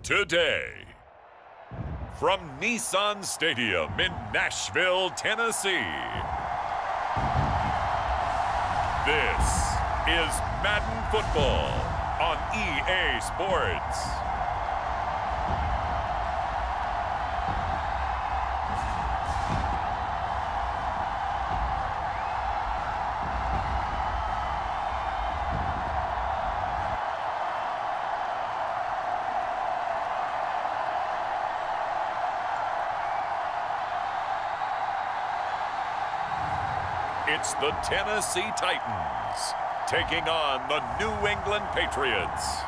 today. From Nissan Stadium in Nashville, Tennessee, this is Madden Football on EA Sports. It's the Tennessee Titans taking on the New England Patriots.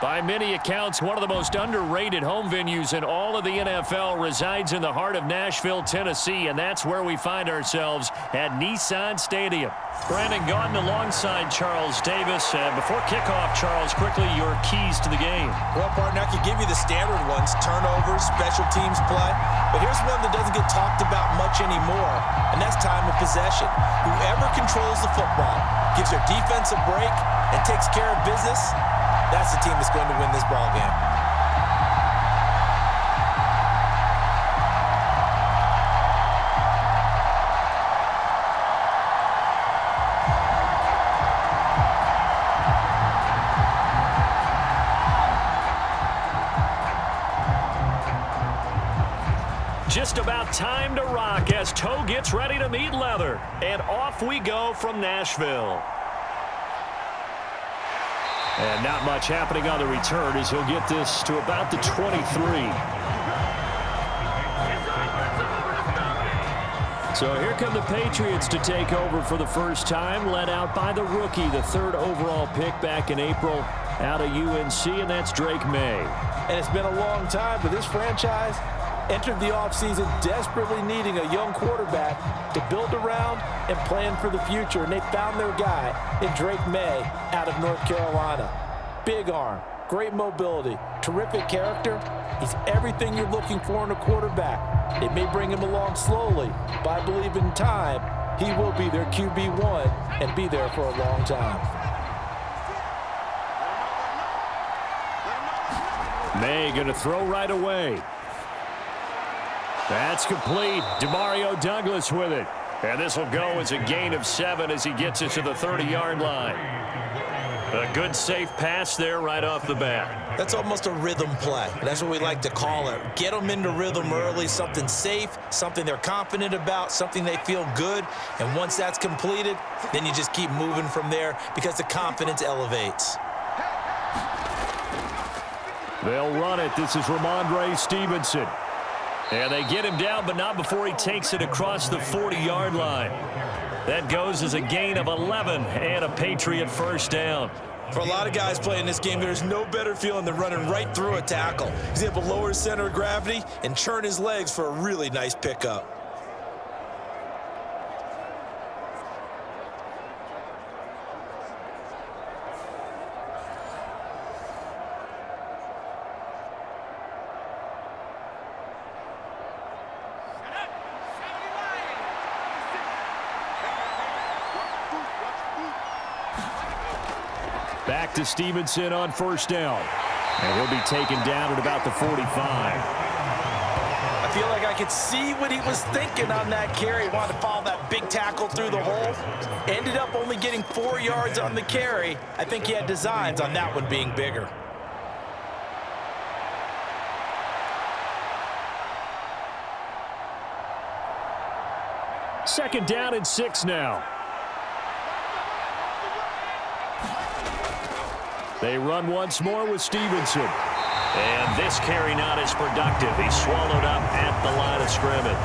By many accounts, one of the most underrated home venues in all of the NFL resides in the heart of Nashville, Tennessee, and that's where we find ourselves at Nissan Stadium. Brandon Gaudin alongside Charles Davis. Before kickoff, Charles, quickly your keys to the game. Well, partner, I could give you the standard ones, turnovers, special teams play, but here's one that doesn't get talked about much anymore, and that's time of possession. Whoever controls the football, gives their defense a break, and takes care of business, that's the team that's going to win this ball game. Just about time to rock as toe gets ready to meet leather. And off we go from Nashville. And not much happening on the return as he'll get this to about the 23. So here come the Patriots to take over for the first time, led out by the rookie, the third overall pick back in April out of UNC, and that's Drake Maye. And it's been a long time, but this franchise entered the offseason desperately needing a young quarterback to build around and plan for the future, and they found their guy in Drake Maye out of North Carolina. Big arm, great mobility, terrific character. He's everything you're looking for in a quarterback. It may bring him along slowly, but I believe in time he will be their QB1 and be there for a long time. Maye going to throw right away. That's complete. Demario Douglas with it. And this will go as a gain of 7 as he gets it to the 30-yard line. A good, safe pass there right off the bat. That's almost a rhythm play. That's what we like to call it. Get them into rhythm early, something safe, something they're confident about, something they feel good. And once that's completed, then you just keep moving from there because the confidence elevates. They'll run it. This is Ramondre Stevenson. And they get him down, but not before he takes it across the 40-yard line. That goes as a gain of 11 and a Patriot first down. For a lot of guys playing this game, there's no better feeling than running right through a tackle. He's able to lower his center of gravity and churn his legs for a really nice pickup. Back to Stevenson on first down. And he'll be taken down at about the 45. I feel like I could see what he was thinking on that carry. He wanted to follow that big tackle through the hole. Ended up only getting 4 yards on the carry. I think he had designs on that one being bigger. Second down and 6 now. They run once more with Stevenson. And this carry not as productive. He's swallowed up at the line of scrimmage.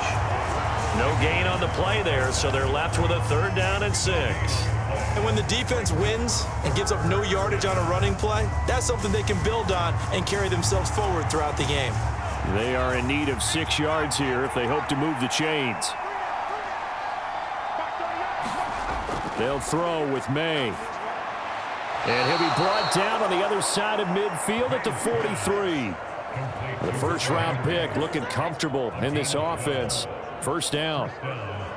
No gain on the play there, so they're left with a third down and 6. And when the defense wins and gives up no yardage on a running play, that's something they can build on and carry themselves forward throughout the game. They are in need of 6 yards here if they hope to move the chains. They'll throw with Maye. And he'll be brought down on the other side of midfield at the 43. The first-round pick looking comfortable in this offense. First down.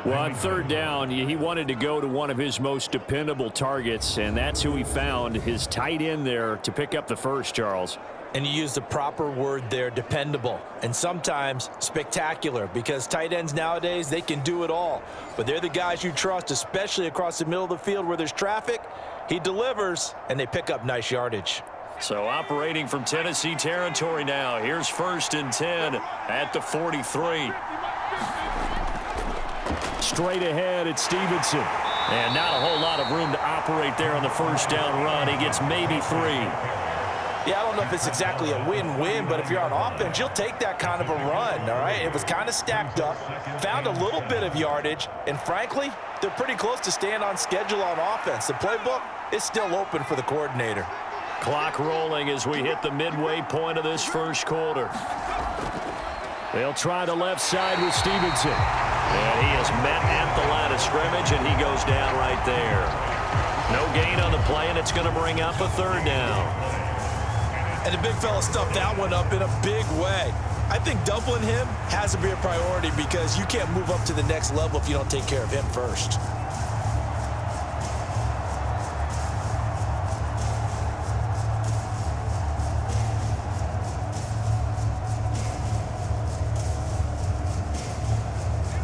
Well, on third down, he wanted to go to one of his most dependable targets, and that's who he found, his tight end there, to pick up the first, Charles. And you use the proper word there, dependable, and sometimes spectacular, because tight ends nowadays, they can do it all. But they're the guys you trust, especially across the middle of the field where there's traffic. He delivers, and they pick up nice yardage. So operating from Tennessee territory now. Here's 1st and 10 at the 43. Straight ahead, it's Stevenson. And not a whole lot of room to operate there on the first down run. He gets maybe 3. Yeah, I don't know if it's exactly a win-win, but if you're on offense, you'll take that kind of a run, all right? It was kind of stacked up, found a little bit of yardage, and frankly, they're pretty close to staying on schedule on offense. The playbook is still open for the coordinator. Clock rolling as we hit the midway point of this first quarter. They'll try the left side with Stevenson. And he is met at the line of scrimmage, and he goes down right there. No gain on the play, and it's going to bring up a 3rd down. And the big fella stuffed that one up in a big way. I think doubling him has to be a priority because you can't move up to the next level if you don't take care of him first.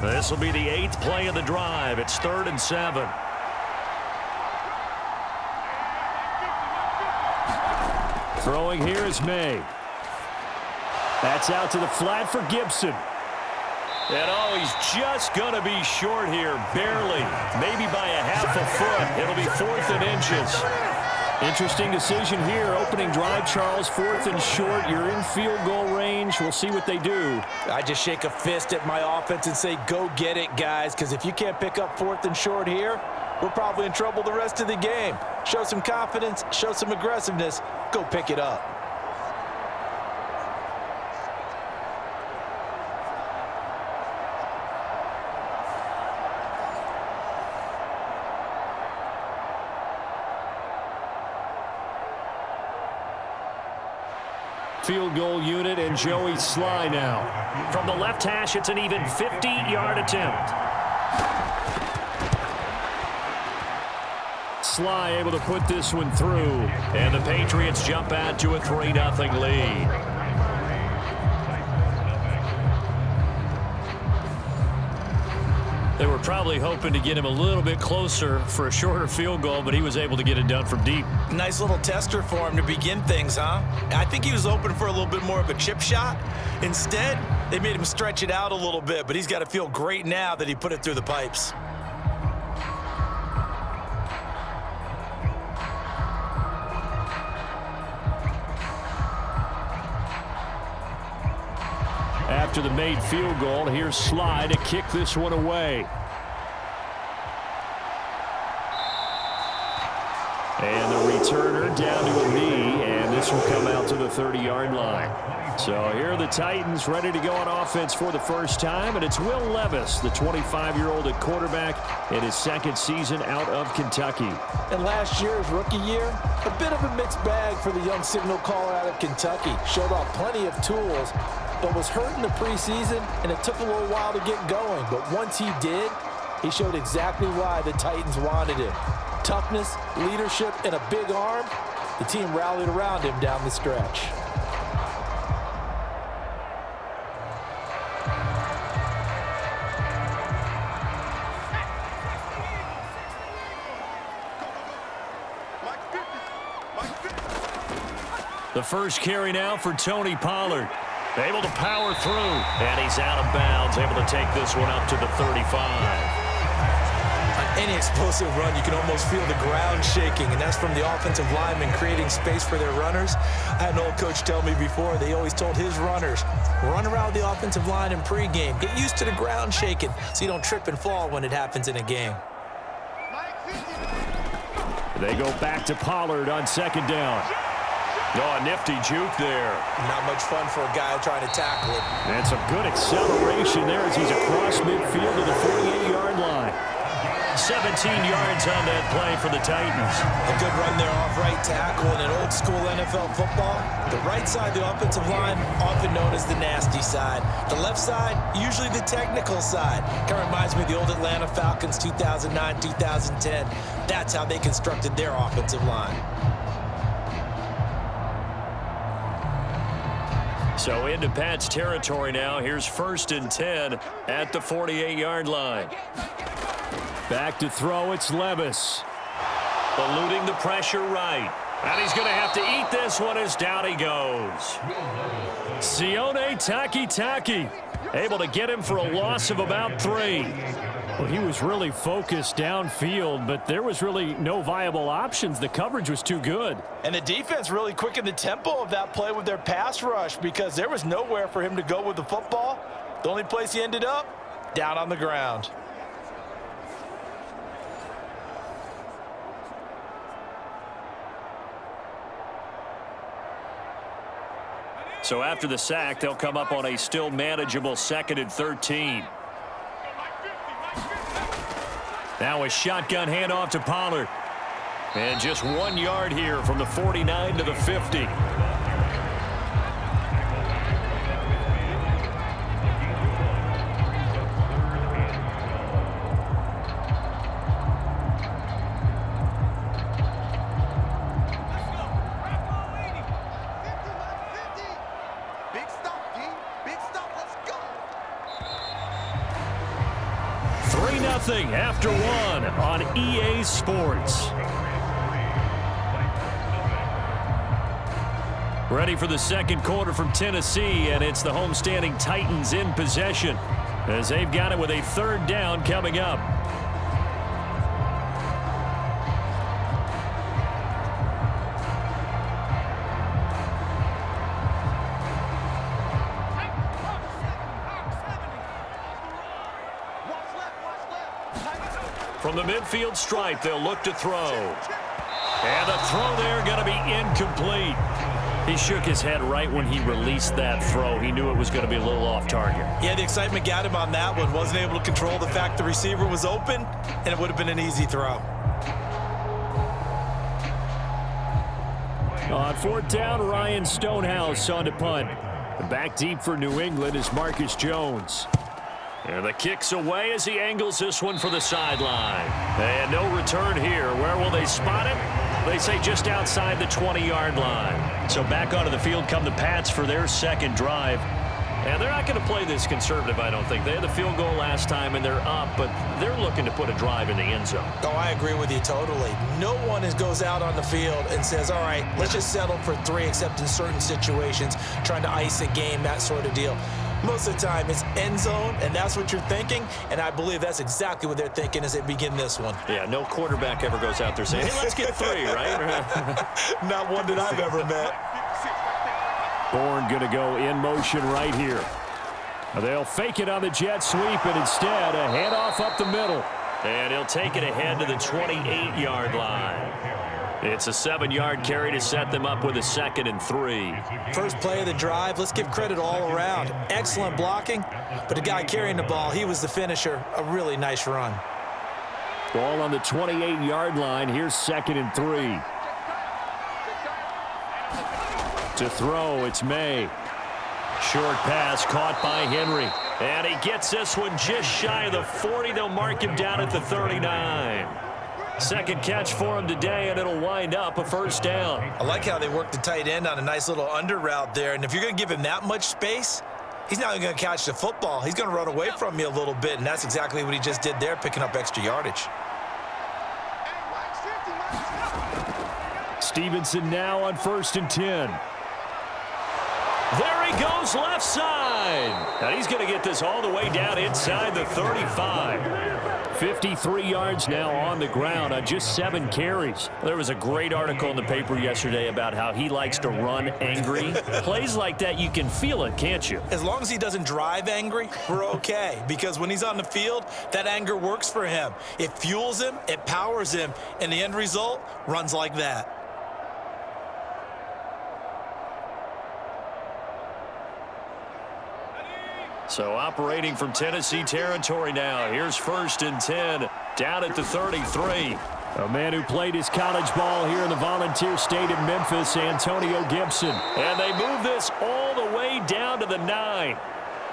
This will be the 8th play of the drive. It's 3rd and 7. Throwing here is Maye. That's out to the flat for Gibson. And oh, he's just going to be short here, barely, maybe by a half a foot. It'll be 4th and inches. Interesting decision here. Opening drive, Charles, 4th and short. You're in field goal range. We'll see what they do. I just shake a fist at my offense and say, go get it, guys, because if you can't pick up 4th and short here, we're probably in trouble the rest of the game. Show some confidence, show some aggressiveness, go pick it up. Field goal unit and Joey Sly now. From the left hash, it's an even 50-yard attempt. Sly able to put this one through. And the Patriots jump out to a 3-0 lead. They were probably hoping to get him a little bit closer for a shorter field goal, but he was able to get it done from deep. Nice little tester for him to begin things, huh? I think he was open for a little bit more of a chip shot. Instead, they made him stretch it out a little bit, but he's got to feel great now that he put it through the pipes. After the made field goal, here's Sly to kick this one away. And the returner down to a knee, and this will come out to the 30-yard line. So here are the Titans ready to go on offense for the first time, and it's Will Levis, the 25-year-old at quarterback, in his 2nd season out of Kentucky. And last year's rookie year, a bit of a mixed bag for the young signal caller out of Kentucky. Showed off plenty of tools, but was hurt in the preseason, and it took a little while to get going. But once he did, he showed exactly why the Titans wanted him. Toughness, leadership, and a big arm. The team rallied around him down the stretch. The first carry now for Tony Pollard. Able to power through, and he's out of bounds, able to take this one up to the 35. On any explosive run, you can almost feel the ground shaking, and that's from the offensive linemen creating space for their runners. I had an old coach tell me before, they always told his runners, run around the offensive line in pregame. Get used to the ground shaking so you don't trip and fall when it happens in a game. They go back to Pollard on 2nd down. Oh, a nifty juke there. Not much fun for a guy trying to tackle it. And some good acceleration there as he's across midfield to the 48-yard line. 17 yards on that play for the Titans. A good run there off right tackle in an old school NFL football. The right side, the offensive line, often known as the nasty side. The left side, usually the technical side. Kind of reminds me of the old Atlanta Falcons 2009, 2010. That's how they constructed their offensive line. So into Pat's territory now. Here's 1st and 10 at the 48-yard line. Back to throw, it's Levis. Eluding the pressure right. And he's going to have to eat this one as down he goes. Sione Takitaki able to get him for a loss of about 3. Well, he was really focused downfield, but there was really no viable options. The coverage was too good. And the defense really quickened the tempo of that play with their pass rush because there was nowhere for him to go with the football. The only place he ended up, down on the ground. So after the sack, they'll come up on a still manageable 2nd and 13. Now a shotgun handoff to Pollard. And just 1 yard here from the 49 to the 50. Big stop, D. Big stop. Let's go. 3-0 after 1 on EA Sports. Ready for the second quarter from Tennessee, and it's the homestanding Titans in possession as they've got it with a 3rd down coming up. From the midfield stripe, they'll look to throw. And the throw there going to be incomplete. He shook his head right when he released that throw. He knew it was going to be a little off target. Yeah, the excitement got him on that one. Wasn't able to control the fact the receiver was open, and it would have been an easy throw. On 4th down, Ryan Stonehouse on to punt. Back deep for New England is Marcus Jones. And the kick's away as he angles this one for the sideline. And no return here. Where will they spot him? They say just outside the 20-yard line. So back onto the field come the Pats for their second drive. And they're not going to play this conservative, I don't think. They had the field goal last time, and they're up, but they're looking to put a drive in the end zone. Oh, I agree with you totally. No one goes out on the field and says, all right, let's just settle for 3, except in certain situations, trying to ice a game, that sort of deal. Most of the time, it's end zone, and that's what you're thinking, and I believe that's exactly what they're thinking as they begin this one. Yeah, no quarterback ever goes out there saying, hey, let's get 3, right? Not one that I've ever met. Bourne going to go in motion right here. They'll fake it on the jet sweep, and instead, a handoff up the middle. And he'll take it ahead to the 28-yard line. It's a 7-yard carry to set them up with a 2nd and 3. First play of the drive, let's give credit all around. Excellent blocking, but the guy carrying the ball, he was the finisher. A really nice run. Ball on the 28-yard line. Here's 2nd and 3. To throw, it's Maye. Short pass caught by Henry. And he gets this one just shy of the 40. They'll mark him down at the 39. Second catch for him today, and it'll wind up a 1st down. I like how they worked the tight end on a nice little under route there. And if you're going to give him that much space, he's not going to catch the football. He's going to run away from you a little bit, and that's exactly what he just did there, picking up extra yardage. Stevenson now on 1st and 10. There he goes left side. And he's going to get this all the way down inside the 35. 53 yards now on the ground on just 7 carries. There was a great article in the paper yesterday about how he likes to run angry. Plays like that, you can feel it, can't you? As long as he doesn't drive angry, we're okay. Because when he's on the field, that anger works for him. It fuels him, it powers him, and the end result runs like that. So operating from Tennessee territory now. Here's 1st and 10 Down at the 33. A man who played his college ball here in the Volunteer State in Memphis, Antonio Gibson. And they move this all the way down to the 9.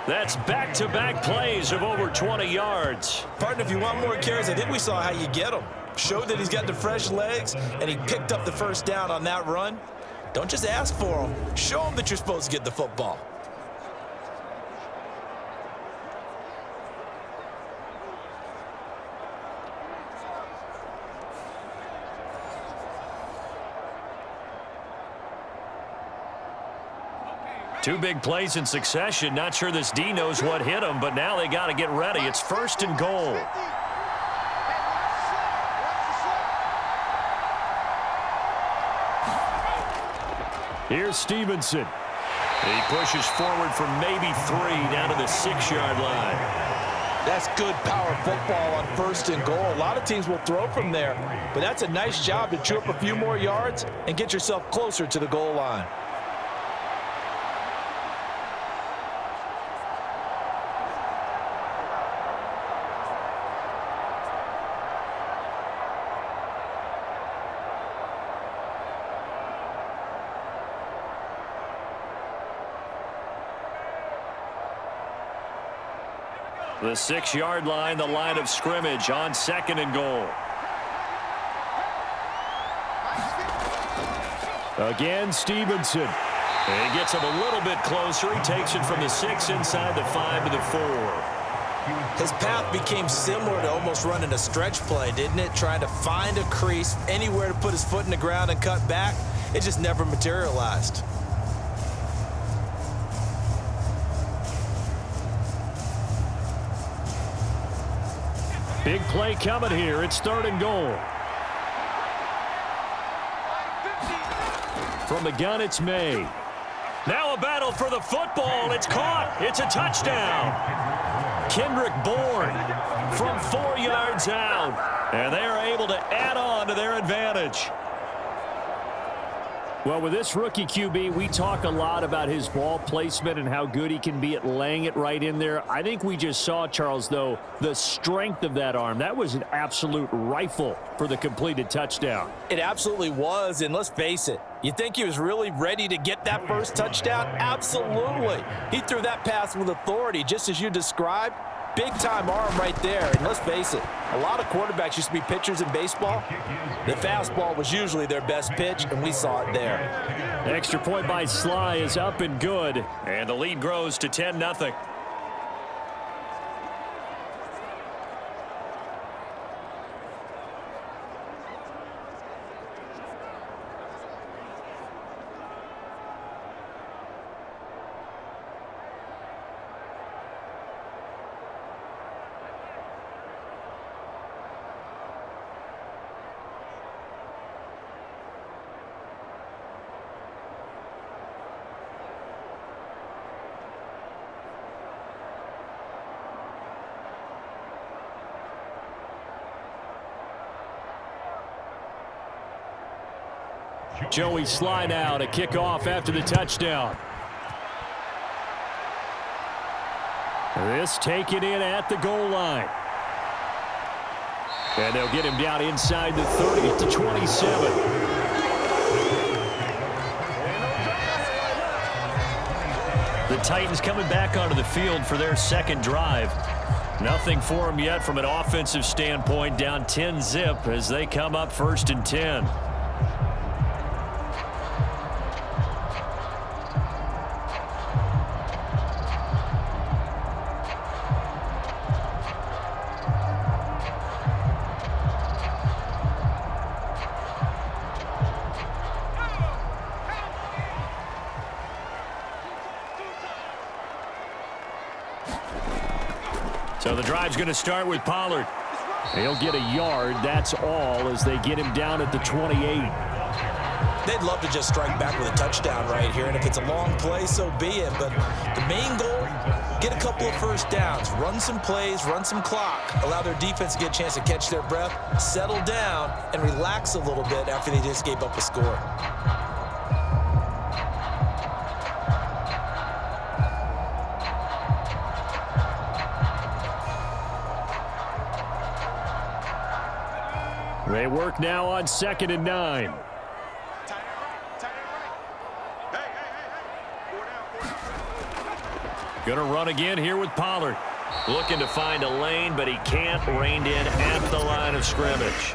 That's back-to-back plays of over 20 yards. Partner, if you want more carries, I think we saw how you get them. Showed that he's got the fresh legs, and he picked up the first down on that run. Don't just ask for them. Show them that you're supposed to get the football. Two big plays in succession. Not sure this D knows what hit him, but now they got to get ready. It's 1st and goal. Here's Stevenson. He pushes forward from maybe 3 down to the 6-yard line. That's good power football on 1st and goal. A lot of teams will throw from there, but that's a nice job to chew up a few more yards and get yourself closer to the goal line. The 6-yard line, the line of scrimmage on 2nd and goal. Again, Stevenson. He gets him a little bit closer. He takes it from the 6 inside the 5 to the 4. His path became similar to almost running a stretch play, didn't it? Trying to find a crease, anywhere to put his foot in the ground and cut back. It just never materialized. Big play coming here. It's 3rd and goal. From the gun, it's Maye. Now a battle for the football. It's caught. It's a touchdown. Kendrick Bourne from 4 yards out. And they are able to add on to their advantage. Well, with this rookie QB, we talk a lot about his ball placement and how good he can be at laying it right in there. I think we just saw, Charles, though, the strength of that arm. That was an absolute rifle for the completed touchdown. It absolutely was, and let's face it, you think he was really ready to get that first touchdown? Absolutely. He threw that pass with authority, just as you described. Big-time arm right there, and let's face it, a lot of quarterbacks used to be pitchers in baseball. The fastball was usually their best pitch, and we saw it there. Extra point by Sly is up and good. And the lead grows to 10-0. Joey Sly now to kick off after the touchdown. This taken in at the goal line. And they'll get him down inside the 30 at the 27. The Titans coming back onto the field for their second drive. Nothing for them yet from an offensive standpoint, down 10-zip as they come up 1st and 10. So the drive's going to start with Pollard. He'll get a yard, that's all, as they get him down at the 28. They'd love to just strike back with a touchdown right here, and if it's a long play, so be it. But the main goal, get a couple of first downs, run some plays, run some clock, allow their defense to get a chance to catch their breath, settle down, and relax a little bit after they just gave up a score. They work now on 2nd and 9. Gonna run again here with Pollard. Looking to find a lane, but he can't. Reined in at the line of scrimmage.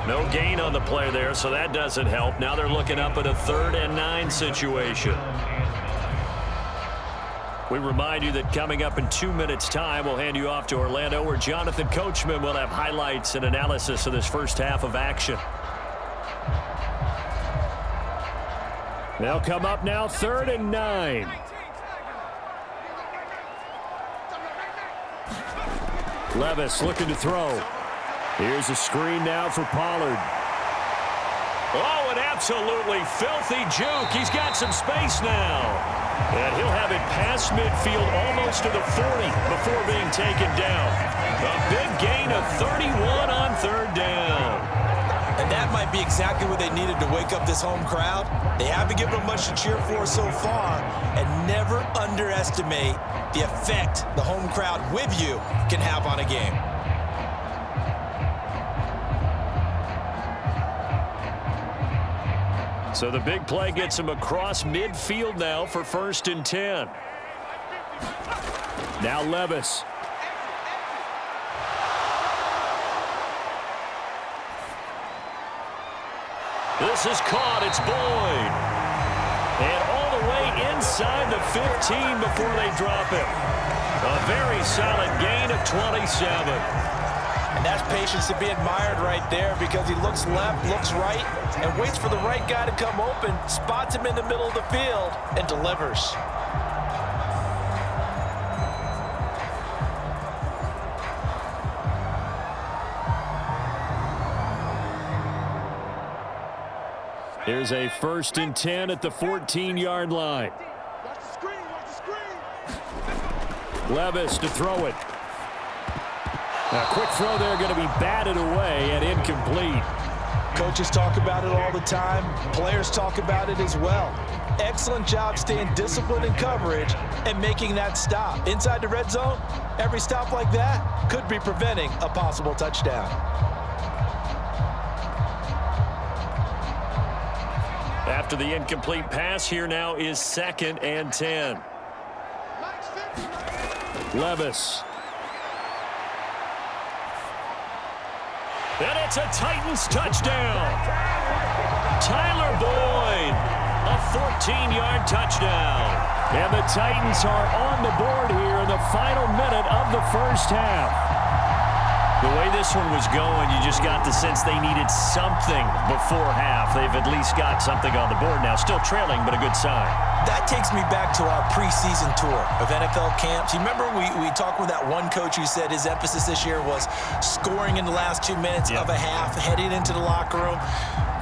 No gain on the play there, so that doesn't help. Now they're looking up at a 3rd and 9 situation. We remind you that coming up in 2 minutes' time, we'll hand you off to Orlando, where Jonathan Coachman will have highlights and analysis of this first half of action. They'll come up now 3rd and 9. Levis looking to throw. Here's a screen now for Pollard. Oh, an absolutely filthy juke. He's got some space now. And he'll have it past midfield almost to the 40 before being taken down. A big gain of 31 on 3rd down. And that might be exactly what they needed to wake up this home crowd. They haven't given them much to cheer for so far, and never underestimate the effect the home crowd with you can have on a game. So the big play gets him across midfield now for 1st and 10. Now Levis. This is caught. It's Boyd. And all the way inside the 15 before they drop him. A very solid gain of 27. And that's patience to be admired right there, because he looks left, looks right, and waits for the right guy to come open, spots him in the middle of the field, and delivers. Here's a 1st and 10 at the 14-yard line. Watch the screen, watch the screen. Levis to throw it. A quick throw there, going to be batted away and incomplete. Coaches talk about it all the time. Players talk about it as well. Excellent job staying disciplined in coverage and making that stop. Inside the red zone, every stop like that could be preventing a possible touchdown. After the incomplete pass, here now is 2nd and 10. Levis. And it's a Titans touchdown. Tyler Boyd, a 14-yard touchdown. And the Titans are on the board here in the final minute of the first half. The way this one was going, you just got the sense they needed something before half. They've at least got something on the board now. Still trailing, but a good sign. That takes me back to our preseason tour of NFL camps. You remember we talked with that one coach who said his emphasis this year was scoring in the last 2 minutes of a half, heading into the locker room.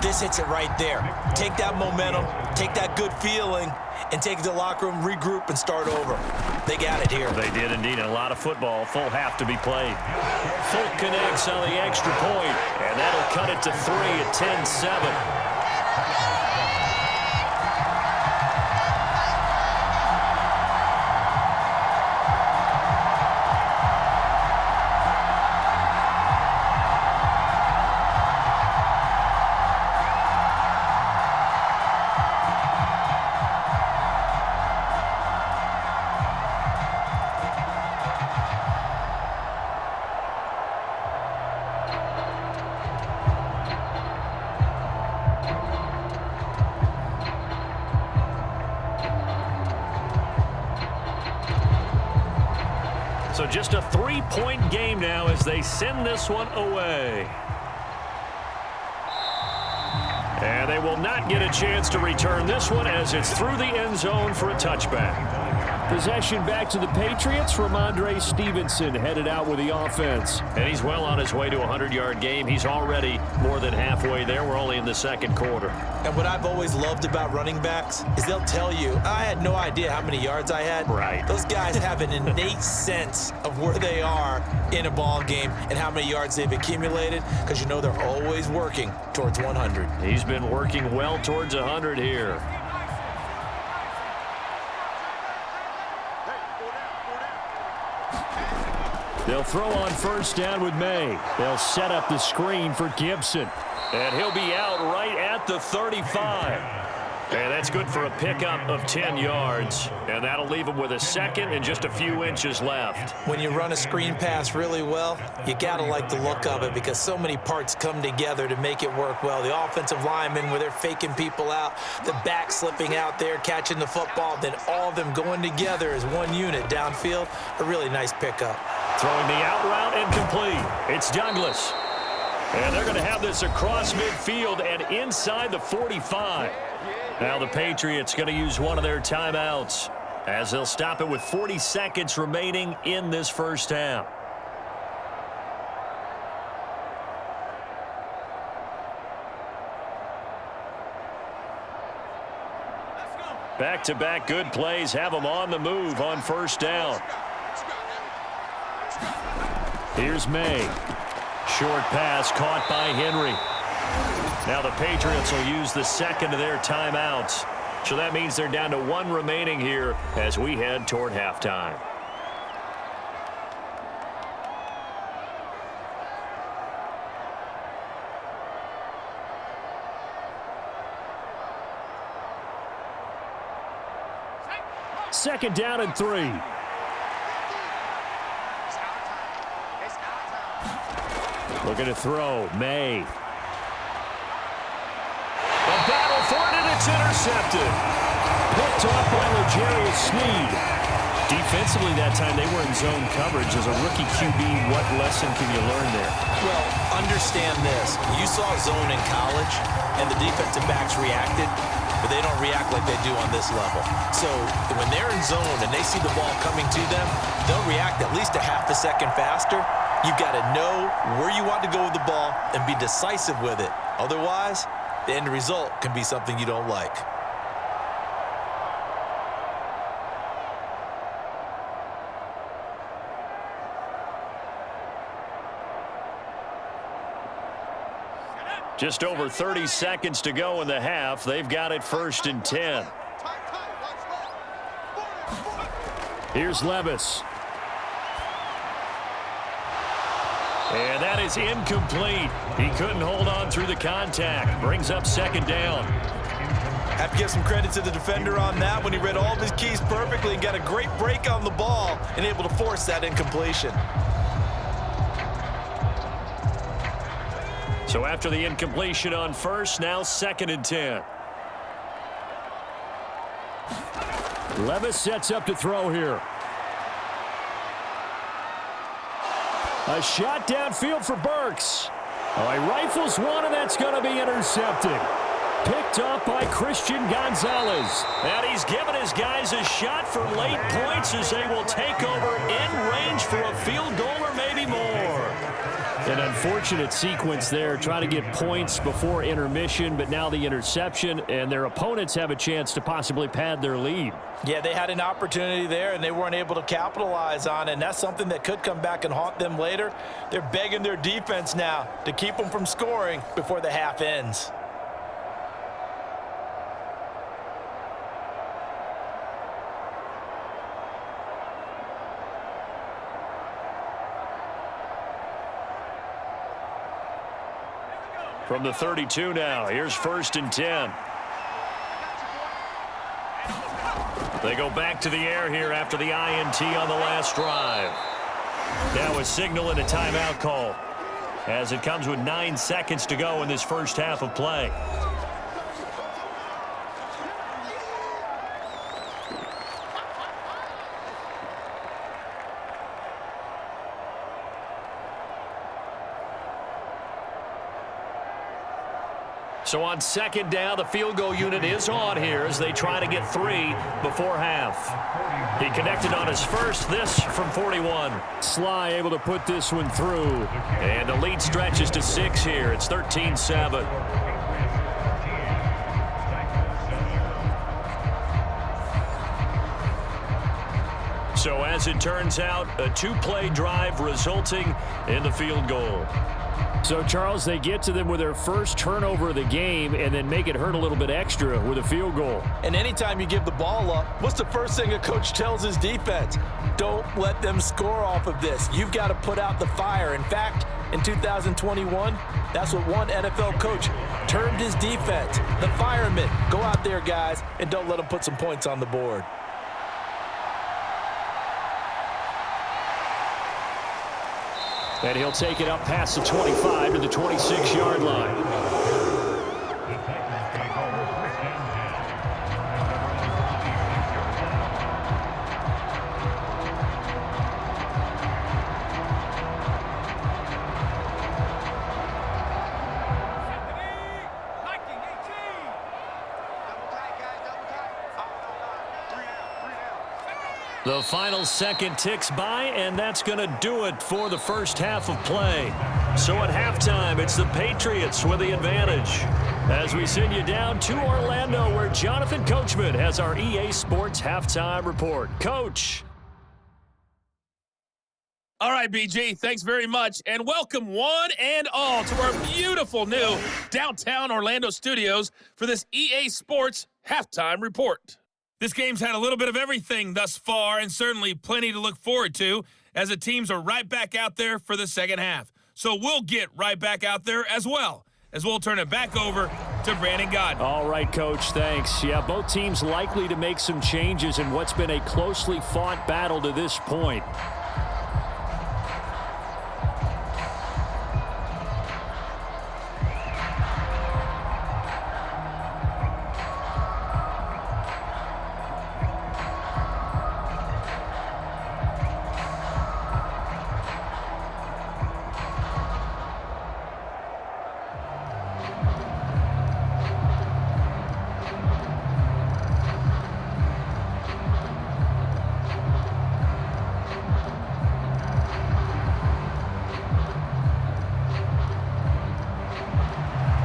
This hits it right there. Take that momentum, take that good feeling, and take it to the locker room, regroup, and start over. They got it here. They did indeed. And a lot of football, full half to be played. Folk connects on the extra point, and that'll cut it to 3 at 10-7. So just a 3-point game now as they send this one away. And they will not get a chance to return this one as it's through the end zone for a touchback. Possession back to the Patriots. Ramondre Stevenson headed out with the offense. And he's well on his way to a 100-yard game. He's already more than halfway there. We're only in the second quarter. And what I've always loved about running backs is they'll tell you, I had no idea how many yards I had. Right. Those guys have an innate sense of where they are in a ball game and how many yards they've accumulated, because you know they're always working towards 100. He's been working well towards 100 here. They'll throw on first down with Maye. They'll set up the screen for Gibson. And he'll be out right at the 35. And that's good for a pickup of 10 yards. And that'll leave him with a second and just a few inches left. When you run a screen pass really well, you got to like the look of it because so many parts come together to make it work well. The offensive linemen, where they're faking people out, the back slipping out there, catching the football, then all of them going together as one unit downfield. A really nice pickup. Throwing the out route incomplete. It's Douglas. And they're going to have this across midfield and inside the 45. Now the Patriots going to use one of their timeouts as they'll stop it with 40 seconds remaining in this first half. Back-to-back good plays have them on the move on first down. Here's Maye. Short pass caught by Henry. Now the Patriots will use the second of their timeouts. So that means they're down to one remaining here as we head toward halftime. Second down and 3. Looking to throw. Maye. A battle for it, and it's intercepted. Picked off by L'Jarius Sneed. Defensively that time, they were in zone coverage. As a rookie QB, what lesson can you learn there? Well, understand this. You saw zone in college, and the defensive backs reacted, but they don't react like they do on this level. So when they're in zone and they see the ball coming to them, they'll react at least a half a second faster. You've got to know where you want to go with the ball and be decisive with it. Otherwise, the end result can be something you don't like. Just over 30 seconds to go in the half. They've got it 1st and 10. Here's Levis. And that is incomplete. He couldn't hold on through the contact. Brings up second down. Have to give some credit to the defender on that when he read all of his keys perfectly and got a great break on the ball and able to force that incompletion. So after the incompletion on first, now 2nd and 10. Levis sets up to throw here. A shot downfield for Burks. Oh, he rifles one, and that's going to be intercepted. Picked off by Christian Gonzalez. And he's given his guys a shot for late points as they will take over in range for a field goal or maybe more. An unfortunate sequence there, trying to get points before intermission, but now the interception, and their opponents have a chance to possibly pad their lead. Yeah, they had an opportunity there, and they weren't able to capitalize on it, and that's something that could come back and haunt them later. They're begging their defense now to keep them from scoring before the half ends. From the 32 now, here's 1st and 10. They go back to the air here after the INT on the last drive. Now a signal and a timeout call as it comes with 9 seconds to go in this first half of play. So on 2nd down, the field goal unit is on here as they try to get 3 before half. He connected on his first, this from 41. Sly able to put this one through. And the lead stretches to 6 here. It's 13-7. So as it turns out, a 2-play drive resulting in the field goal. So, Charles, they get to them with their first turnover of the game and then make it hurt a little bit extra with a field goal. And anytime you give the ball up, what's the first thing a coach tells his defense? Don't let them score off of this. You've got to put out the fire. In fact, in 2021, that's what one NFL coach termed his defense. The firemen. Go out there, guys, and don't let them put some points on the board. And he'll take it up past the 25 to the 26-yard line. The final second ticks by, and that's going to do it for the first half of play. So at halftime, it's the Patriots with the advantage. As we send you down to Orlando, where Jonathan Coachman has our EA Sports halftime report. Coach. All right, BG, thanks very much, and welcome one and all to our beautiful new downtown Orlando studios for this EA Sports halftime report. This game's had a little bit of everything thus far, and certainly plenty to look forward to, as the teams are right back out there for the second half. So we'll get right back out there as well, as we'll turn it back over to Brandon Godden. All right, Coach, thanks. Yeah, both teams likely to make some changes in what's been a closely fought battle to this point.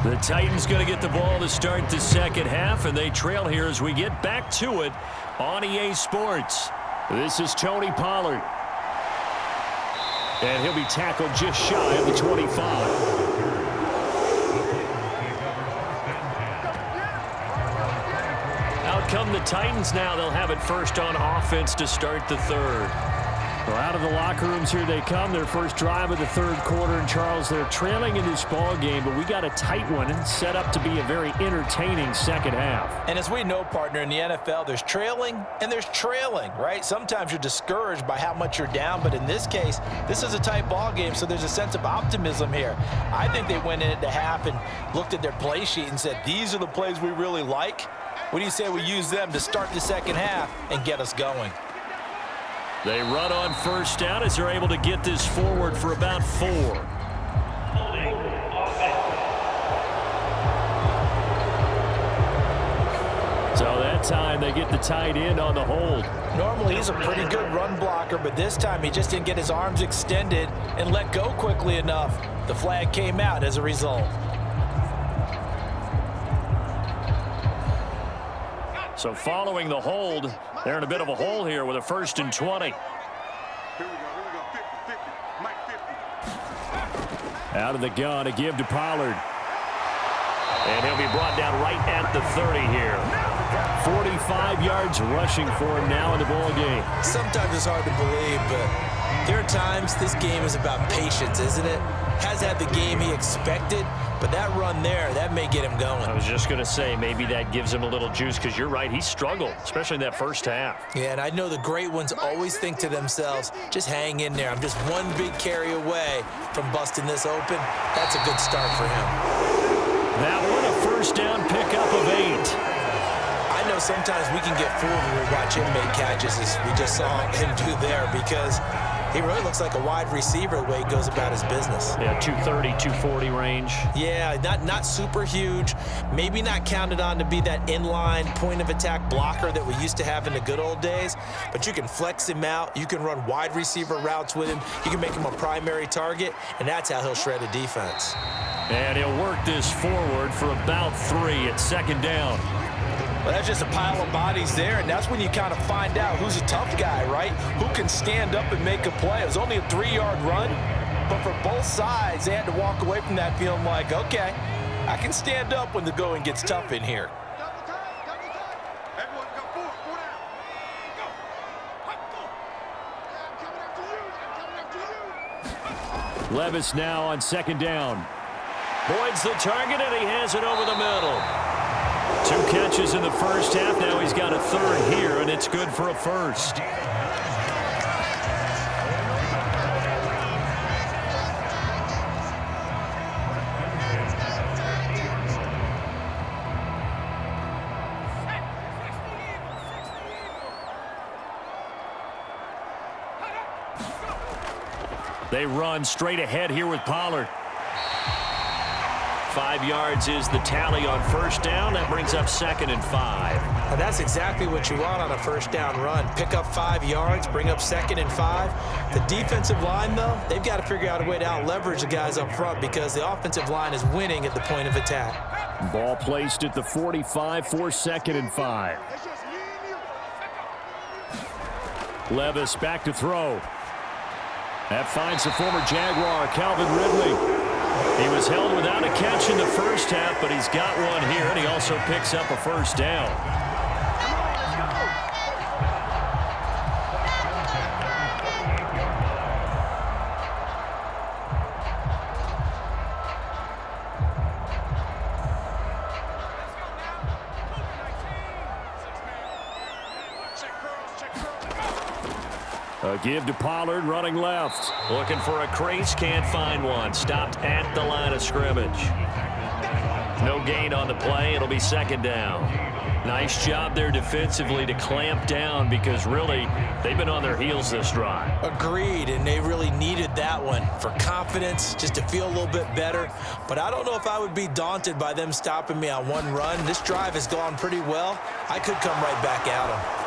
The Titans going to get the ball to start the second half, and they trail here as we get back to it on EA Sports. This is Tony Pollard. And he'll be tackled just shy of the 25. Out come the Titans now. They'll have it first on offense to start the third. Well, out of the locker rooms here they come. Their first drive of the third quarter. And, Charles, they're trailing in this ball game, but we got a tight one and set up to be a very entertaining second half. And as we know, partner, in the NFL, there's trailing and there's trailing, right? Sometimes you're discouraged by how much you're down, but in this case, this is a tight ball game, so there's a sense of optimism here. I think they went in at the half and looked at their play sheet and said, these are the plays we really like. What do you say we use them to start the second half and get us going? They run on first down as they're able to get this forward for about 4. So that time they get the tight end on the hold. Normally he's a pretty good run blocker, but this time he just didn't get his arms extended and let go quickly enough. The flag came out as a result. So following the hold, they're in a bit of a hole here with a 1st and 20. Out of the gun to give to Pollard. And he'll be brought down right at the 30 here. 45 yards rushing for him now in the ball game. Sometimes it's hard to believe, but there are times this game is about patience, isn't it? Has had the game he expected, but that run there, that may get him going. I was just going to say, maybe that gives him a little juice, because you're right, he struggled, especially in that first half. Yeah, and I know the great ones always think to themselves, just hang in there. I'm just one big carry away from busting this open. That's a good start for him. That one, a first down pickup of 8. I know sometimes we can get fooled when we watch him make catches, as we just saw him do there, because he really looks like a wide receiver the way he goes about his business. Yeah, 230, 240 range. Yeah, not super huge. Maybe not counted on to be that inline point-of-attack blocker that we used to have in the good old days, but you can flex him out. You can run wide receiver routes with him. You can make him a primary target, and that's how he'll shred a defense. And he'll work this forward for about 3 at second down. Well, that's just a pile of bodies there, and that's when you kind of find out who's a tough guy, right? Who can stand up and make a play. It was only a 3-yard run, But for both sides, they had to walk away from that feeling like, okay, I can stand up when the going gets tough in here. Double time, double time. Everyone go forward, go down. Go. Go. I'm coming after you. I'm coming after you. Levis now on second down. Boyd's the target, and he has it over the middle. 2 catches in the first half. Now he's got a third here, and it's good for a first. They run straight ahead here with Pollard. 5 yards is the tally on first down. That brings up 2nd and 5. And that's exactly what you want on a first down run. Pick up 5 yards, bring up 2nd and 5. The defensive line, though, they've got to figure out a way to out-leverage the guys up front because the offensive line is winning at the point of attack. Ball placed at the 45 for 2nd and 5. Levis back to throw. That finds the former Jaguar, Calvin Ridley. He was held without a catch in the first half, but he's got one here, and he also picks up a first down. A give to Pollard, running left. Looking for a crease, can't find one. Stopped at the line of scrimmage. No gain on the play. It'll be 2nd down. Nice job there defensively to clamp down because really they've been on their heels this drive. Agreed, and they really needed that one for confidence, just to feel a little bit better. But I don't know if I would be daunted by them stopping me on one run. This drive has gone pretty well. I could come right back at them.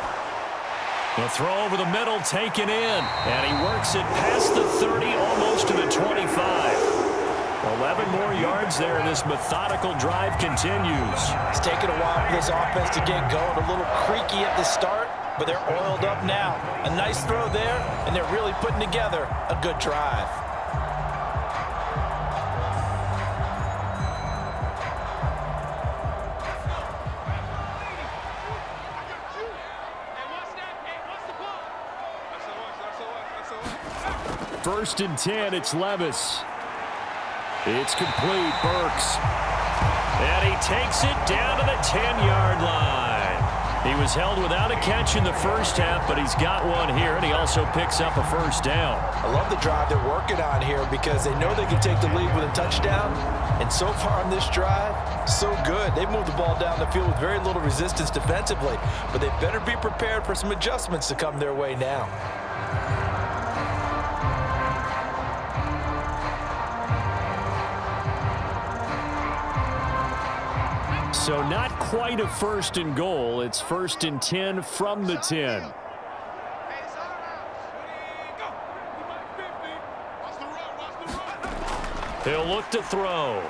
The throw over the middle taken in, and he works it past the 30, almost to the 25. 11 more yards there, and this methodical drive continues. It's taken a while for this offense to get going. A little creaky at the start, but they're oiled up now. A nice throw there, and they're really putting together a good drive. First and 10, it's Levis. It's complete, Burks. And he takes it down to the 10-yard line. He was held without a catch in the first half, but he's got one here, and he also picks up a first down. I love the drive they're working on here because they know they can take the lead with a touchdown. And so far on this drive, so good. They've moved the ball down the field with very little resistance defensively, but they better be prepared for some adjustments to come their way now. So not quite a 1st and goal. It's 1st and 10 from the 10. He'll look to throw.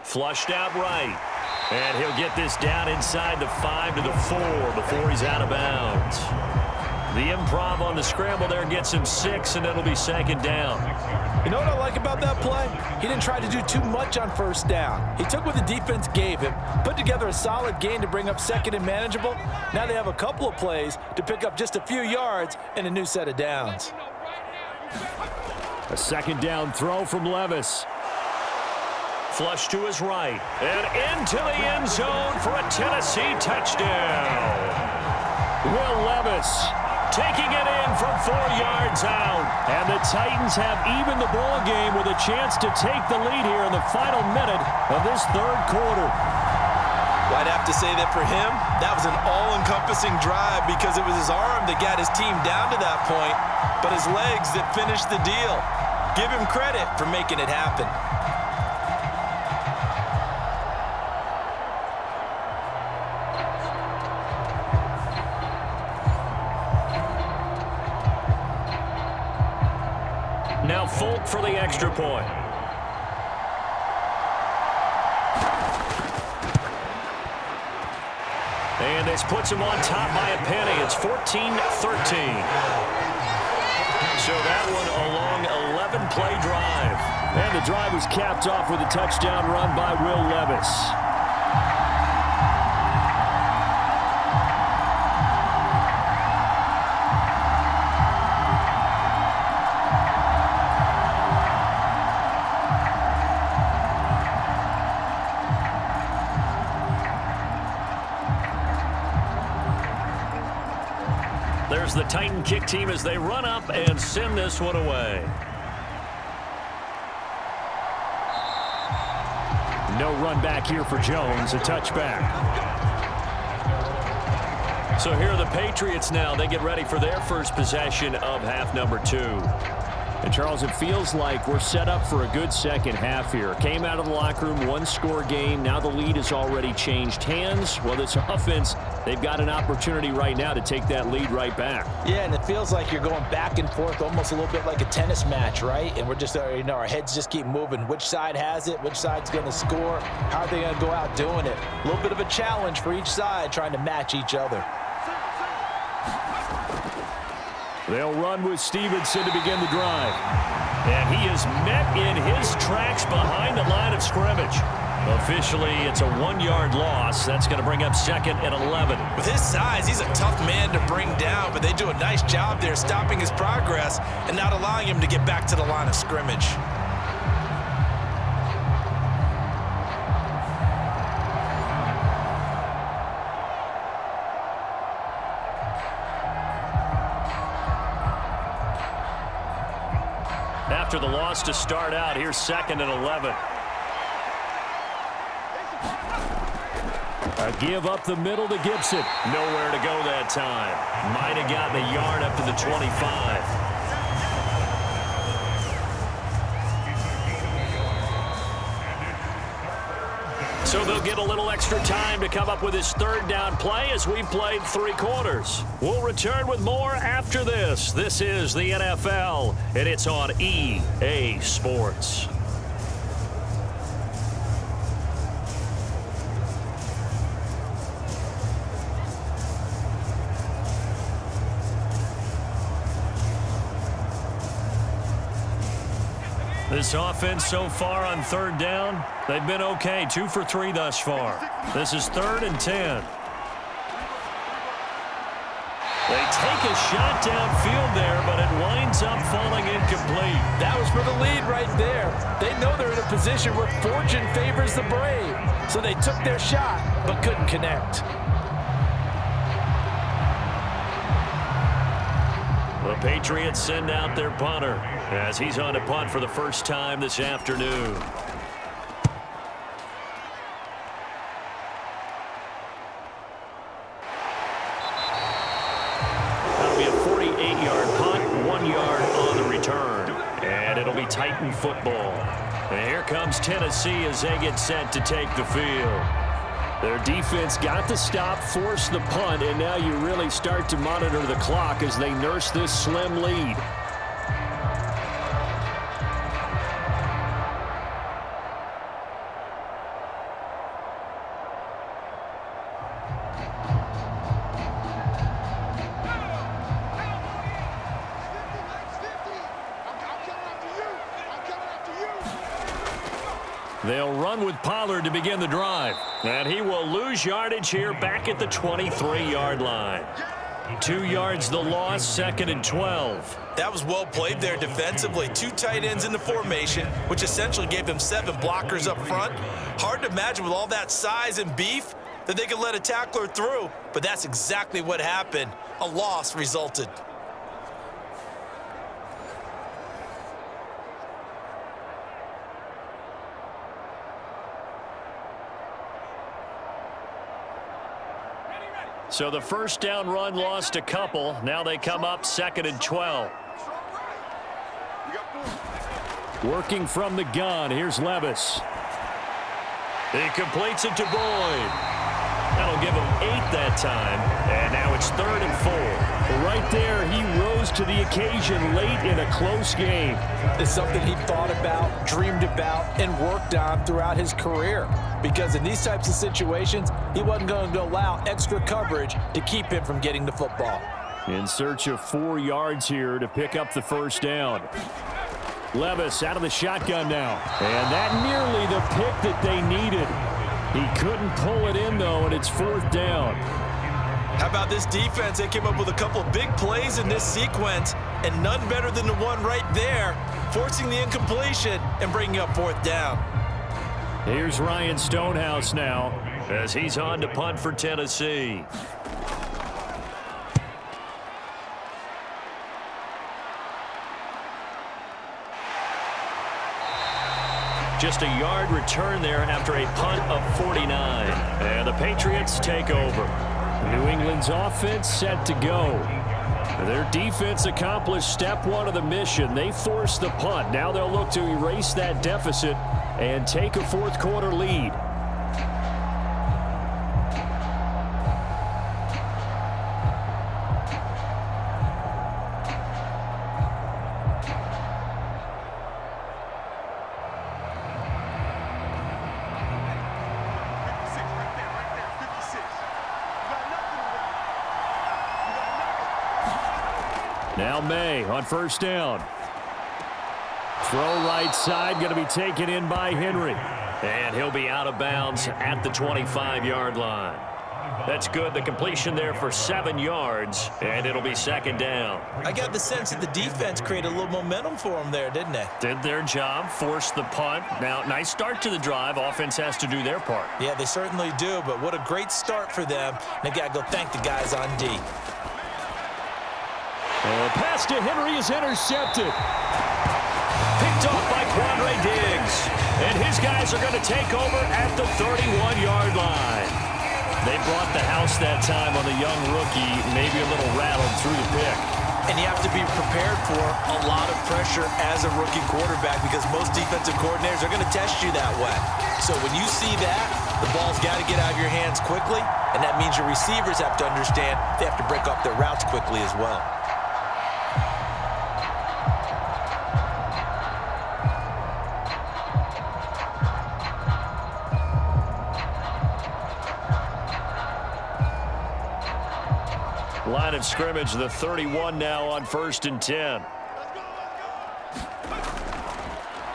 Flushed out right. And he'll get this down inside the 5 to the 4 before he's out of bounds. The improv on the scramble there gets him 6, and it'll be 2nd down. You know what I like about that play? He didn't try to do too much on first down. He took what the defense gave him, put together a solid gain to bring up 2nd and manageable. Now they have a couple of plays to pick up just a few yards and a new set of downs. A 2nd down throw from Levis. Flush to his right, and into the end zone for a Tennessee touchdown. Will Levis taking it in from 4 yards out. And the Titans have evened the ball game with a chance to take the lead here in the final minute of this 3rd quarter. Well, I'd have to say that for him, that was an all-encompassing drive because it was his arm that got his team down to that point, but his legs that finished the deal. Give him credit for making it happen. Now Folk for the extra point. And this puts him on top by a penny. It's 14-13. So that one a long 11-play drive. And the drive was capped off with a touchdown run by Will Levis. There's the Titan kick team as they run up and send this one away. No run back here for Jones, a touchback. So here are the Patriots now. They get ready for their first possession of half number 2. And, Charles, it feels like we're set up for a good second half here. Came out of the locker room, one-score game. Now the lead has already changed hands. Well, this offense, they've got an opportunity right now to take that lead right back. Yeah, and it feels like you're going back and forth almost a little bit like a tennis match, right? And we're just, our heads just keep moving. Which side has it? Which side's going to score? How are they going to go out doing it? A little bit of a challenge for each side trying to match each other. They'll run with Stevenson to begin the drive. And he is met in his tracks behind the line of scrimmage. Officially, it's a 1-yard loss. That's going to bring up 2nd and 11. With his size, he's a tough man to bring down, but they do a nice job there stopping his progress and not allowing him to get back to the line of scrimmage. After the loss to start out, here's 2nd and 11. A give up the middle to Gibson. Nowhere to go that time. Might have gotten a yard up to the 25. So they'll get a little extra time to come up with his 3rd down play as we played 3 quarters. We'll return with more after this. This is the NFL, and it's on EA Sports. This offense so far on 3rd down, they've been okay. 2 for 3 thus far. This is 3rd and 10. They take a shot downfield there, but it winds up falling incomplete. That was for the lead right there. They know they're in a position where fortune favors the brave. So they took their shot, but couldn't connect. The Patriots send out their punter as he's on to punt for the first time this afternoon. That'll be a 48-yard punt, 1 yard on the return. And it'll be Titan football. And here comes Tennessee as they get set to take the field. Their defense got the stop, forced the punt, and now you really start to monitor the clock as they nurse this slim lead. They'll run with Pollard to begin the drive. And he will lose yardage here back at the 23-yard line. 2 yards the loss, 2nd and 12. That was well played there defensively. 2 tight ends in the formation, which essentially gave them 7 blockers up front. Hard to imagine with all that size and beef that they could let a tackler through, but that's exactly what happened. A loss resulted. So the first down run lost a couple. Now they come up 2nd and 12. Working from the gun, here's Levis. He completes it to Boyd. That'll give him 8 that time. And now it's 3rd and 4. Right there, he rose to the occasion late in a close game. It's something he thought about, dreamed about, and worked on throughout his career. Because in these types of situations, he wasn't going to allow extra coverage to keep him from getting the football. In search of 4 yards here to pick up the first down. Levis out of the shotgun now. And that nearly the pick that they needed. He couldn't pull it in, though, and it's 4th down. How about this defense? They came up with a couple big plays in this sequence, and none better than the one right there, forcing the incompletion and bringing up 4th down. Here's Ryan Stonehouse now as he's on to punt for Tennessee. Just a yard return there after a punt of 49. And the Patriots take over. New England's offense set to go. Their defense accomplished step 1 of the mission. They forced the punt. Now they'll look to erase that deficit and take a 4th quarter lead. Now Maye on first down. Throw right side, going to be taken in by Henry. And he'll be out of bounds at the 25-yard line. That's good. The completion there for 7 yards, and it'll be 2nd down. I got the sense that the defense created a little momentum for them there, didn't they? Did their job, forced the punt. Now, nice start to the drive. Offense has to do their part. Yeah, they certainly do, but what a great start for them. They got to go thank the guys on D. Pass to Henry is intercepted. Picked off by Quandre Diggs. And his guys are going to take over at the 31-yard line. They brought the house that time on the young rookie, maybe a little rattled through the pick. And you have to be prepared for a lot of pressure as a rookie quarterback because most defensive coordinators are going to test you that way. So when you see that, the ball's got to get out of your hands quickly, and that means your receivers have to understand they have to break up their routes quickly as well. Line of scrimmage, the 31 now on 1st and 10.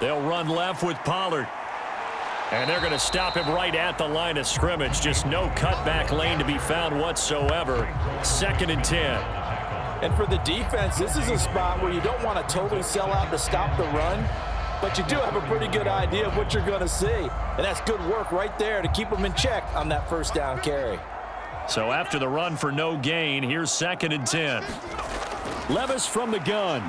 They'll run left with Pollard. And they're going to stop him right at the line of scrimmage. Just no cutback lane to be found whatsoever. 2nd and 10. And for the defense, this is a spot where you don't want to totally sell out to stop the run, but you do have a pretty good idea of what you're going to see. And that's good work right there to keep them in check on that 1st down carry. So after the run for no gain, here's 2nd and 10. Levis from the gun.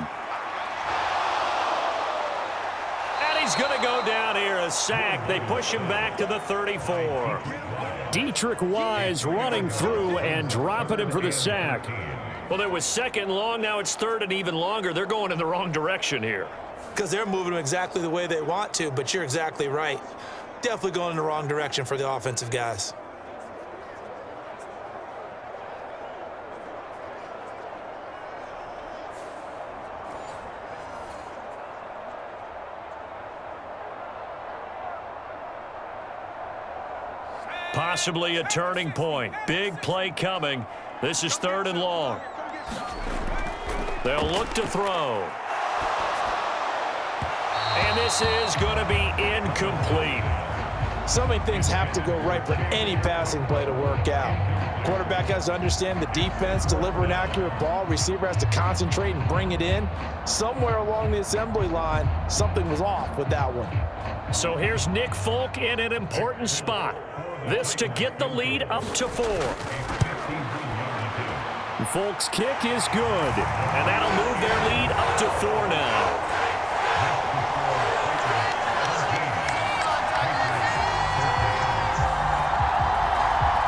And he's going to go down here, a sack. They push him back to the 34. Dietrich Wise running through and dropping him for the sack. Well, it was 2nd and long. Now it's 3rd and even longer. They're going in the wrong direction here. Because they're moving them exactly the way they want to, but you're exactly right. Definitely going in the wrong direction for the offensive guys. Possibly a turning point. Big play coming. This is 3rd and long. They'll look to throw. And this is going to be incomplete. So many things have to go right for any passing play to work out. Quarterback has to understand the defense, deliver an accurate ball. Receiver has to concentrate and bring it in. Somewhere along the assembly line, something was off with that one. So here's Nick Folk in an important spot. This to get the lead up to 4. Folk's kick is good, and that'll move their lead up to 4 now.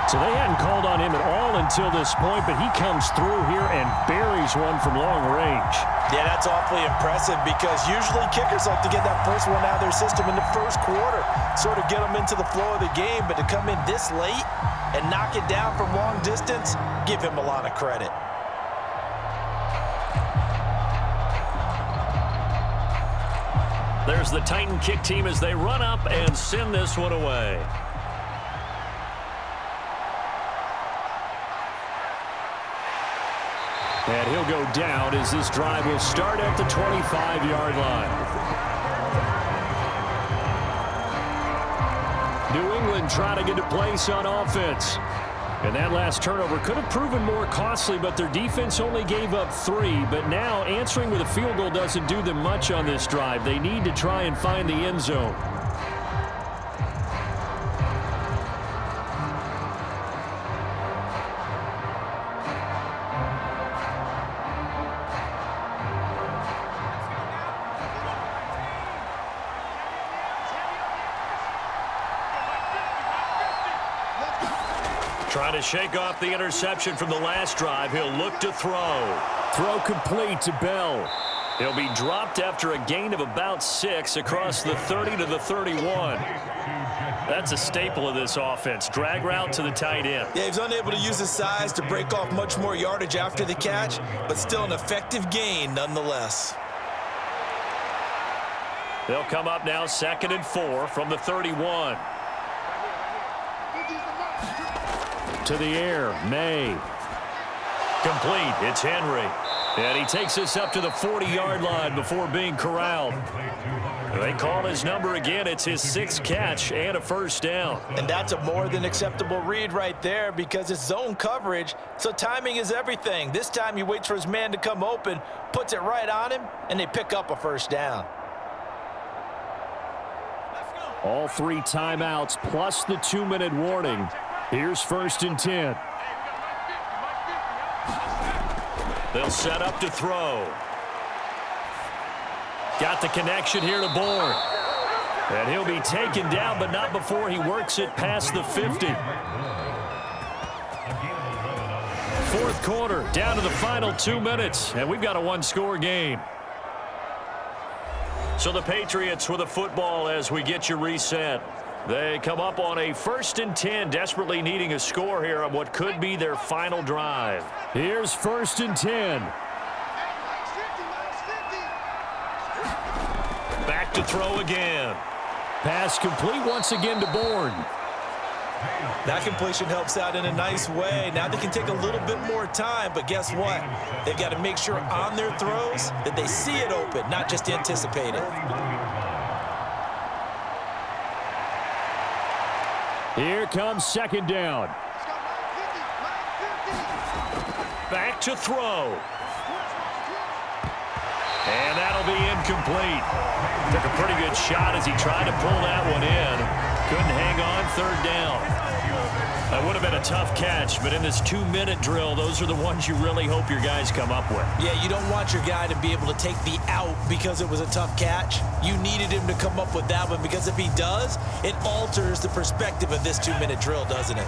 So they hadn't called on him at all until this point, but he comes through here and buries one from long range. Yeah, that's awfully impressive because usually kickers like to get that first one out of their system in the 1st quarter, sort of get them into the flow of the game, but to come in this late and knock it down from long distance, give him a lot of credit. There's the Titan kick team as they run up and send this one away. And he'll go down as this drive will start at the 25-yard line. New England trying to get a place on offense. And that last turnover could have proven more costly, but their defense only gave up 3. But now answering with a field goal doesn't do them much on this drive. They need to try and find the end zone. Trying to shake off the interception from the last drive. He'll look to throw. Throw complete to Bell. He'll be dropped after a gain of about 6 across the 30 to the 31. That's a staple of this offense. Drag route to the tight end. Yeah, he's unable to use his size to break off much more yardage after the catch, but still an effective gain nonetheless. They'll come up now 2nd and 4 from the 31. To the air, Maye. Complete. It's Henry. And he takes us up to the 40-yard line before being corralled. They call his number again. It's his 6th catch and a first down. And that's a more than acceptable read right there because it's zone coverage, so timing is everything. This time he waits for his man to come open, puts it right on him, and they pick up a first down. All 3 timeouts plus the 2-minute warning. Here's 1st and 10. They'll set up to throw. Got the connection here to Bourne. And he'll be taken down, but not before he works it past the 50. 4th quarter, down to the final 2 minutes, and we've got a 1-score game. So the Patriots with a football as we get you reset. They come up on a 1st and 10, desperately needing a score here on what could be their final drive. Here's 1st and 10. Back to throw again. Pass complete once again to Bourne. That completion helps out in a nice way. Now they can take a little bit more time, but guess what? They've got to make sure on their throws that they see it open, not just anticipate it. Here comes 2nd down. Back to throw. And that'll be incomplete. Took a pretty good shot as he tried to pull that one in. Couldn't hang on, 3rd down. That would have been a tough catch, but in this 2-minute drill, those are the ones you really hope your guys come up with. Yeah, you don't want your guy to be able to take the out because it was a tough catch. You needed him to come up with that one because if he does, it alters the perspective of this 2-minute drill, doesn't it?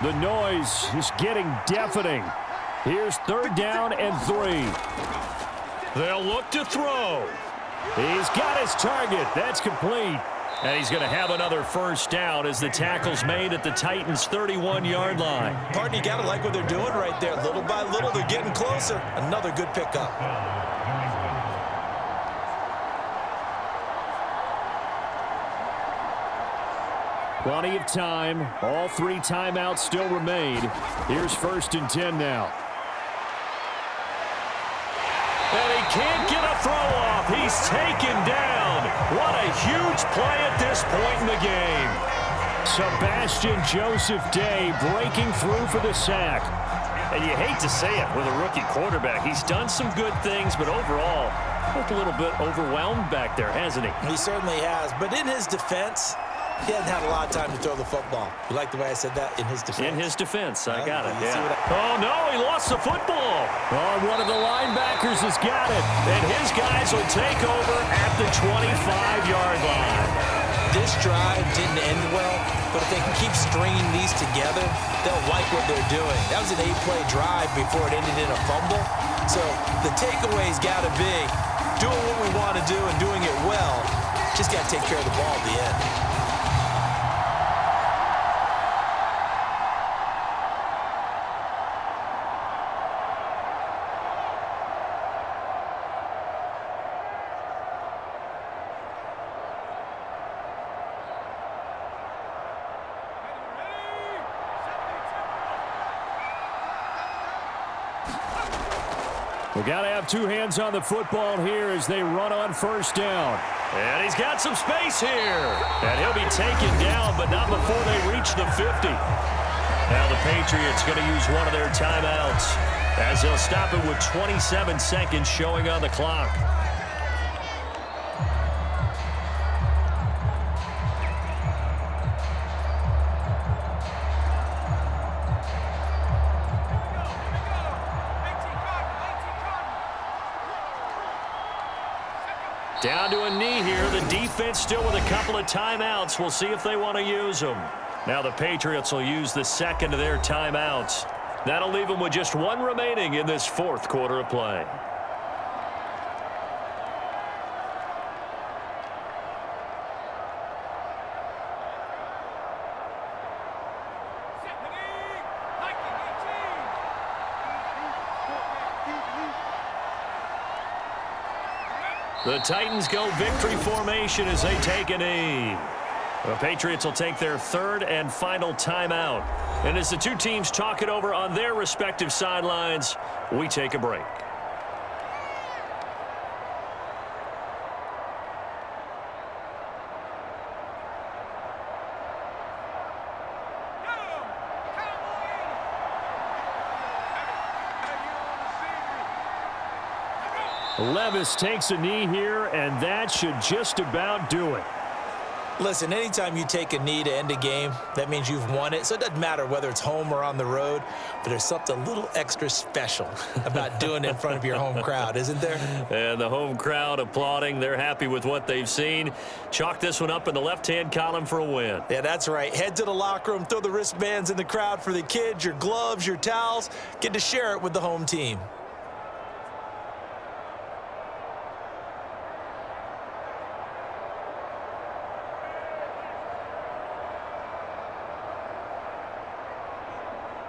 The noise is getting deafening. Here's 3rd down and 3. They'll look to throw. He's got his target. That's complete. And he's going to have another first down as the tackle's made at the Titans' 31-yard line. Partner, you got to like what they're doing right there. Little by little, they're getting closer. Another good pickup. Plenty of time. All 3 timeouts still remain. Here's 1st and 10 now. And he can't get a throw off. He's taken down. What a huge play at this point in the game. Sebastian Joseph Day breaking through for the sack. And you hate to say it with a rookie quarterback. He's done some good things, but overall, looked a little bit overwhelmed back there, hasn't he? He certainly has. But in his defense, he hasn't had a lot of time to throw the football. You like the way I said that? In his defense. In his defense. I got it, yeah. Oh, no, he lost the football. Oh, one of the linebackers has got it. And his guys will take over at the 25-yard line. This drive didn't end well, but if they can keep stringing these together, they'll like what they're doing. That was an 8-play drive before it ended in a fumble. So the takeaway's got to be doing what we want to do and doing it well. Just got to take care of the ball at the end. We got to have two hands on the football here as they run on first down. And he's got some space here. And he'll be taken down, but not before they reach the 50. Now the Patriots going to use one of their timeouts as they'll stop it with 27 seconds showing on the clock. Down to a knee here. The defense still with a couple of timeouts. We'll see if they want to use them. Now the Patriots will use the second of their timeouts. That'll leave them with just one remaining in this fourth quarter of play. The Titans go victory formation as they take a knee. The Patriots will take their third and final timeout. And as the two teams talk it over on their respective sidelines, we take a break. Levis takes a knee here, and that should just about do it. Listen, anytime you take a knee to end a game, that means you've won it. So it doesn't matter whether it's home or on the road, but there's something a little extra special about doing it in front of your home crowd, isn't there? And the home crowd applauding. They're happy with what they've seen. Chalk this one up in the left-hand column for a win. Yeah, that's right. Head to the locker room, throw the wristbands in the crowd for the kids, your gloves, your towels. Get to share it with the home team.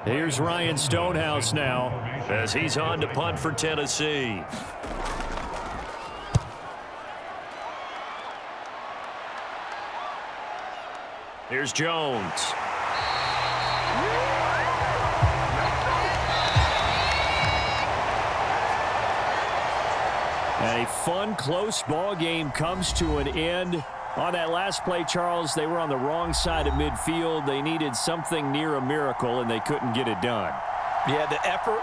Here's Ryan Stonehouse now as he's on to punt for Tennessee. Here's Jones. A fun, close ball game comes to an end. On that last play, Charles, they were on the wrong side of midfield. They needed something near a miracle, and they couldn't get it done. Yeah, the effort,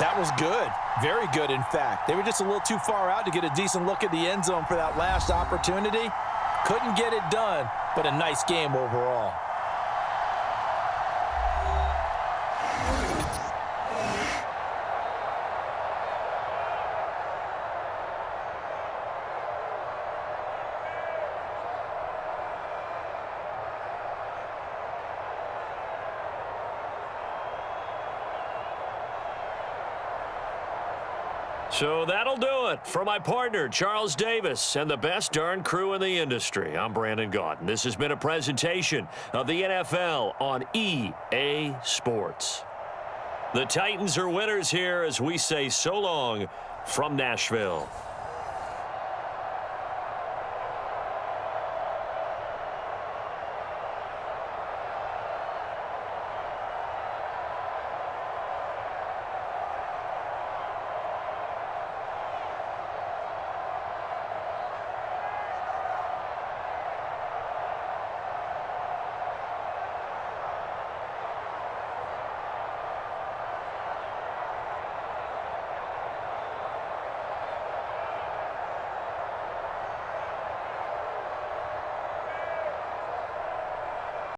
that was good. Very good, in fact. They were just a little too far out to get a decent look at the end zone for that last opportunity. Couldn't get it done, but a nice game overall. So that'll do it for my partner, Charles Davis, and the best darn crew in the industry. I'm Brandon Gaudin. This has been a presentation of the NFL on EA Sports. The Titans are winners here as we say so long from Nashville.